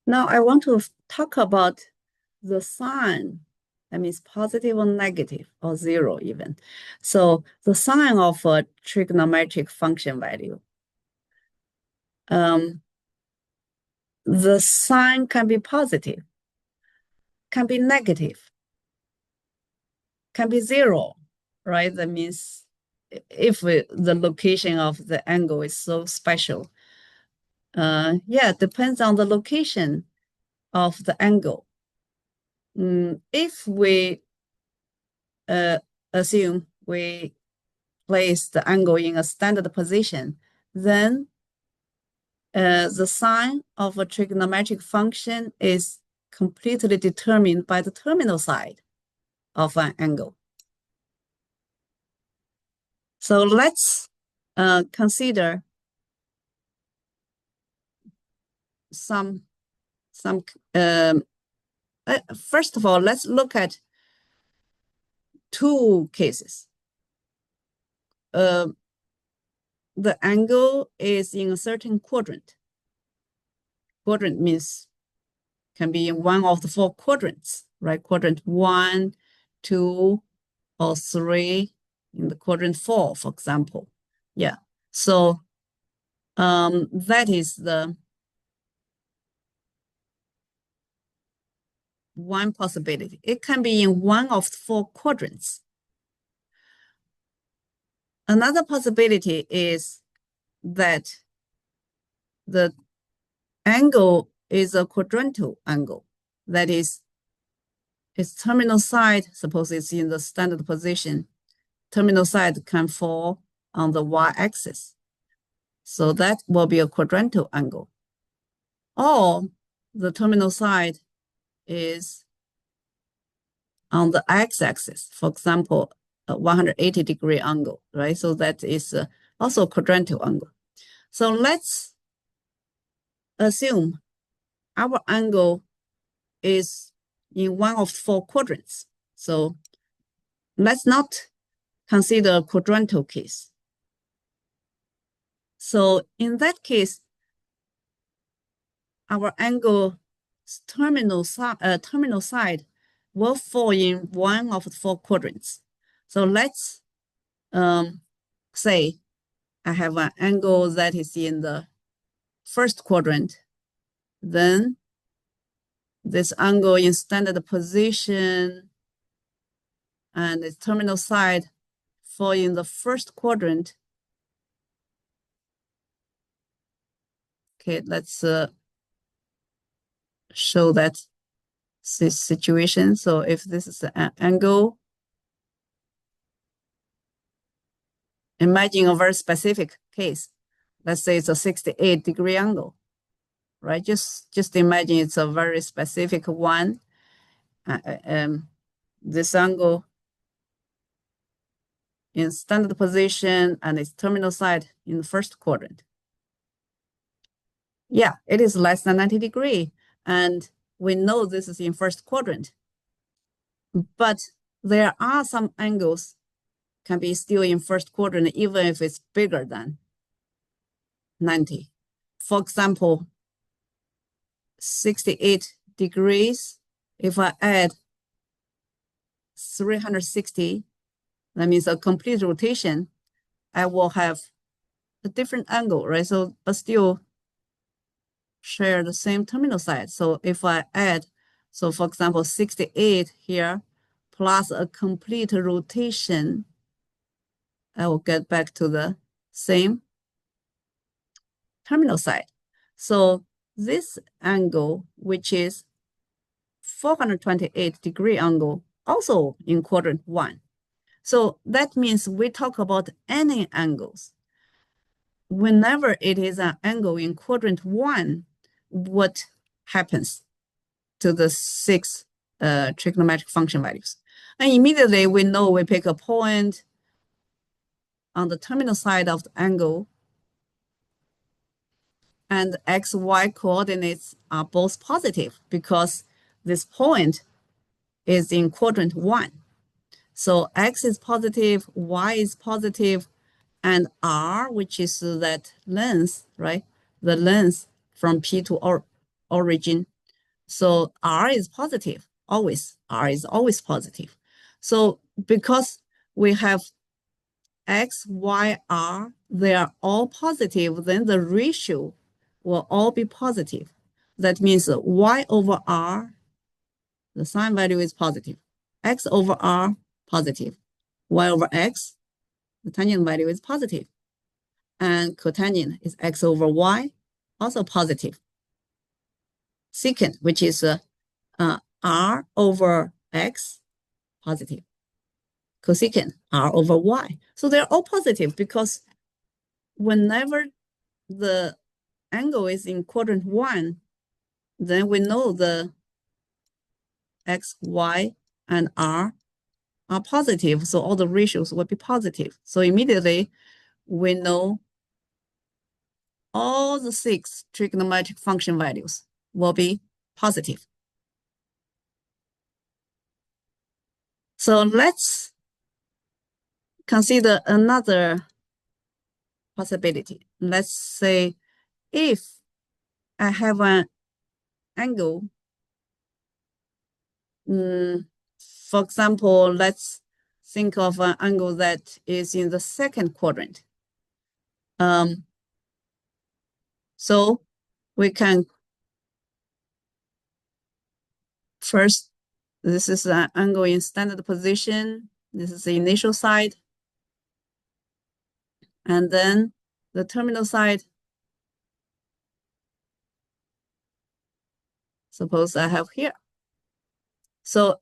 Now I want to talk about the sign. That means positive or negative or zero even. So the sign of a trigonometric function value. The sign can be positive, can be negative, can be zero, right? That means if the location of the angle is so special. Yeah, it depends on the location of the angle. If we assume we place the angle in a standard position, then the sign of a trigonometric function is completely determined by the terminal side of an angle. So let's consider some first of all, let's look at two cases. The angle is in a certain quadrant. Quadrant means can be in one of the four quadrants, right? Quadrant 1, 2, or 3, in the quadrant 4, for example. Yeah. So that is the one possibility. It can be in one of the four quadrants. Another possibility is that the angle is a quadrantal angle. That is, its terminal side, suppose it's in the standard position, terminal side can fall on the y-axis. So that will be a quadrantal angle. Or the terminal side is on the x-axis, for example, a 180-degree angle, right? So that is also a quadrantal angle. So let's assume our angle is in one of four quadrants. So let's not consider a quadrantal case. So in that case, our angle terminal side will fall in one of the four quadrants. So let's say I have an angle that is in the first quadrant. Then this angle in standard position and its terminal side fall in the first quadrant. Okay, let's show that situation. So if this is an angle, imagine a very specific case. Let's say it's a 68-degree angle, right? Just imagine it's a very specific one. This angle in standard position and its terminal side in the first quadrant. Yeah, it is less than 90 degrees. And we know this is in first quadrant. But there are some angles can be still in first quadrant, even if it's bigger than 90. For example, 68 degrees, if I add 360, that means a complete rotation, I will have a different angle, right? So, but still share the same terminal side. So if I add, so for example, 68 here, plus a complete rotation, I will get back to the same terminal side. So this angle, which is 428-degree angle, also in quadrant 1. So that means we talk about any angles. Whenever it is an angle in quadrant 1, what happens to the 6 trigonometric function values? And immediately we know we pick a point on the terminal side of the angle, and x, y coordinates are both positive because this point is in quadrant 1. So x is positive, y is positive, and r, which is that length, right? The length from P to origin So R is positive, always. R is always positive. So because we have X, Y, R, they are all positive, then the ratio will all be positive. That means Y over R, the sine value is positive. X over R, positive. Y over X, the tangent value is positive. And cotangent is X over Y, also positive. Secant, which is R over X, positive. Cosecant, R over Y. So they're all positive because whenever the angle is in quadrant 1, then we know the X, Y, and R are positive. So all the ratios will be positive. So immediately we know all the 6 trigonometric function values will be positive. So let's consider another possibility. Let's say if I have an angle, for example, let's think of an angle that is in the second quadrant. So we can first, this is an angle in standard position. This is the initial side. And then the terminal side. Suppose I have here. So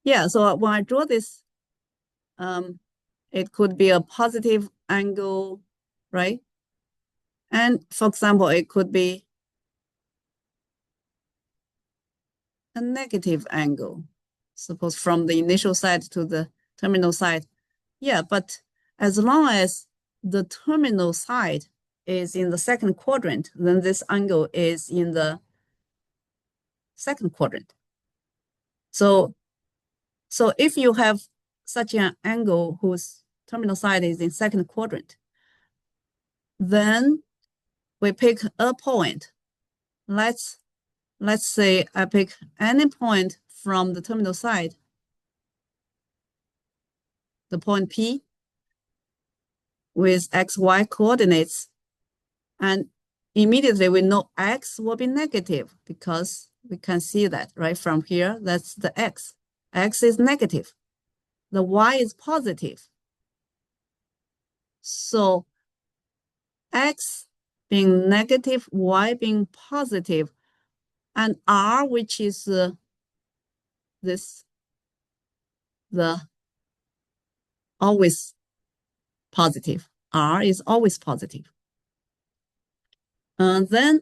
yeah, so when I draw this, it could be a positive angle, right? And for example, it could be a negative angle, suppose from the initial side to the terminal side. Yeah, but as long as the terminal side is in the second quadrant, then this angle is in the second quadrant. So if you have such an angle whose terminal side is in second quadrant, then we pick a point. Let's say I pick any point from the terminal side, the point P with XY coordinates, and immediately we know X will be negative because we can see that right from here. That's the X. X is negative. The Y is positive. So X being negative, Y being positive, and R, which is the always positive. R is always positive. Then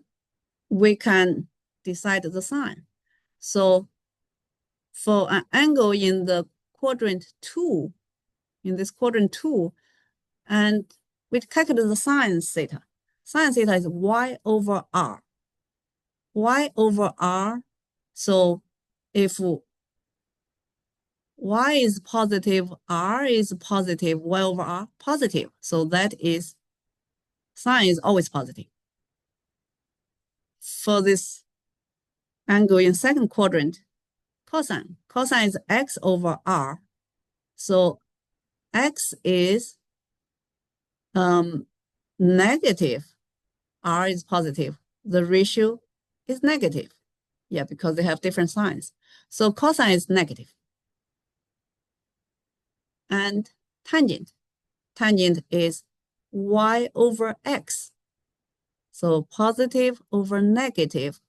we can decide the sign. So for an angle in the quadrant 2, in this quadrant 2, and we calculate the sine theta. Sine theta is Y over R. Y over R. So if Y is positive, R is positive, Y over R positive. So that is, sine is always positive. For this angle in second quadrant, cosine. Cosine is X over R. So X is negative, R is positive. The ratio is negative. Yeah, because they have different signs. So cosine is negative. And tangent. Tangent is Y over X. So positive over negative.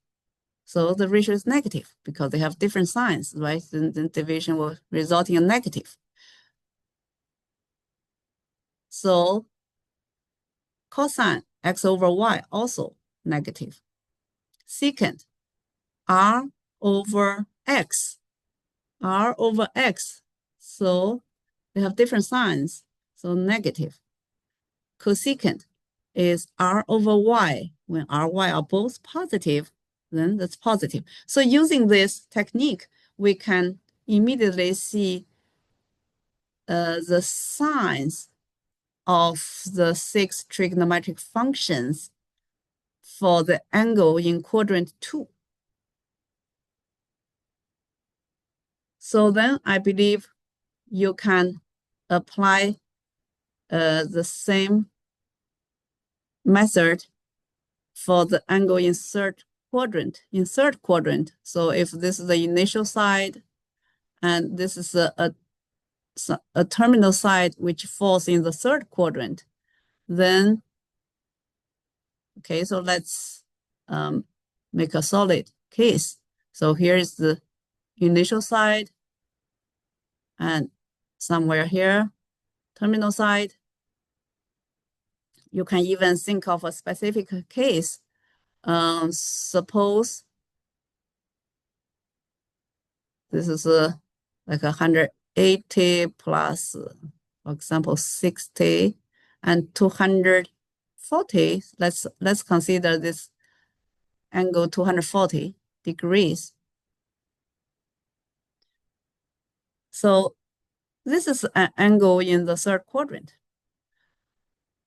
So the ratio is negative because they have different signs, right? Then the division will result in a negative. So cosine X over Y also negative. Secant R over X. R over X. So they have different signs, so negative. Cosecant is R over Y. When R, Y are both positive, then that's positive. So using this technique, we can immediately see the signs of the 6 trigonometric functions for the angle in quadrant 2. So then I believe you can apply the same method for the angle in third quadrant. So if this is the initial side and this is a terminal side which falls in the third quadrant, then, okay, so let's make a solid case. So here is the initial side and somewhere here, terminal side. You can even think of a specific case. Suppose this is like 180 plus, for example, 60 and 240. Let's consider this angle 240 degrees. So this is an angle in the third quadrant.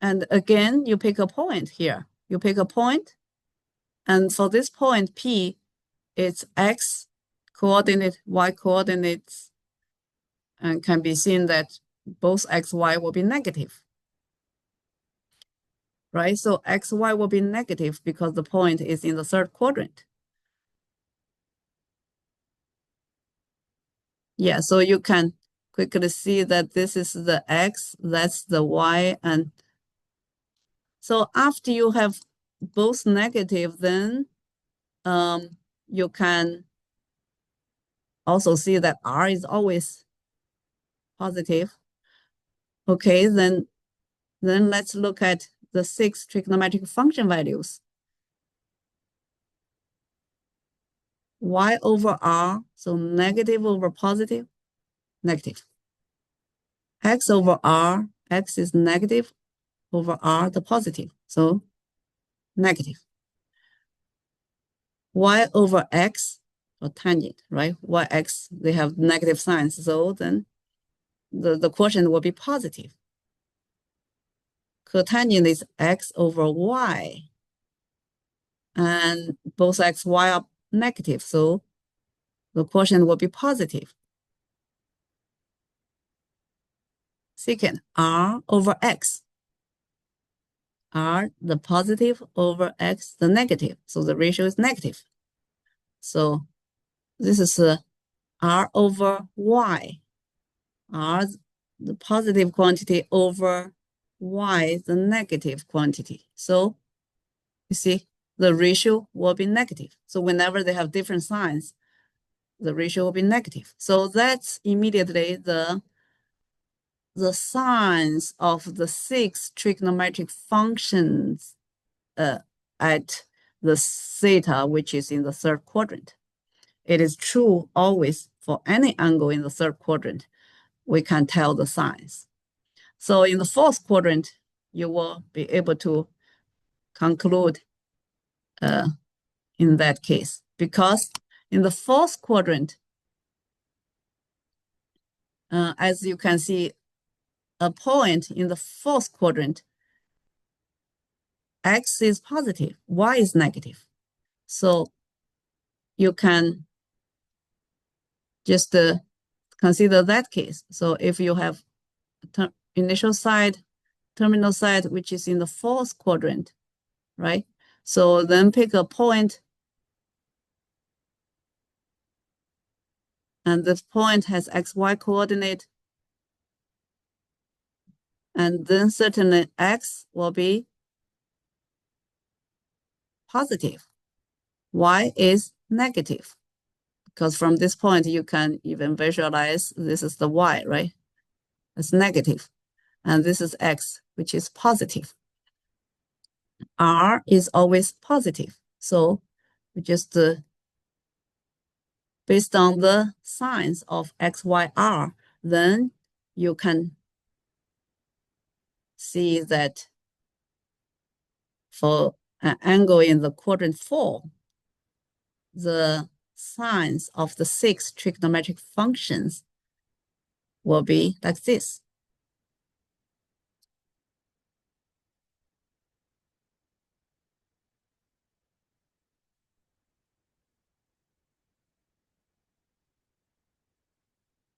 And again, you pick a point here. You pick a point, and for this point P, it's X coordinate, Y coordinates, and can be seen that both X, Y will be negative. Right? So X, Y will be negative because the point is in the third quadrant. Yeah, so you can quickly see that this is the X, that's the Y, and so after you have both negative, then you can also see that R is always positive. Okay, then let's look at the 6 trigonometric function values. Y over R, so negative over positive, negative. X over R, X is negative over R, the positive, so negative. Y over X, or tangent, right? YX, they have negative signs, so then the quotient will be positive. Cotangent is X over Y, and both X, Y are negative, so the quotient will be positive. Second, R over X. R, the positive, over X, the negative. So the ratio is negative. So this is R over Y. R, the positive quantity, over Y, the negative quantity. So you see, the ratio will be negative. So whenever they have different signs, the ratio will be negative. So that's immediately the signs of the 6 trigonometric functions at the theta, which is in the third quadrant. It is true always for any angle in the third quadrant, we can tell the signs. So in the fourth quadrant, you will be able to conclude in that case, because in the fourth quadrant, as you can see, a point in the fourth quadrant, X is positive, Y is negative. So you can just consider that case. So if you have initial side, terminal side, which is in the fourth quadrant, right? So then pick a point, and this point has XY coordinate, and then certainly X will be positive. Y is negative, because from this point, you can even visualize this is the Y, right? It's negative. And this is X, which is positive. R is always positive. So we just, based on the signs of X, Y, R, then you can see that for an angle in the quadrant 4, the signs of the 6 trigonometric functions will be like this.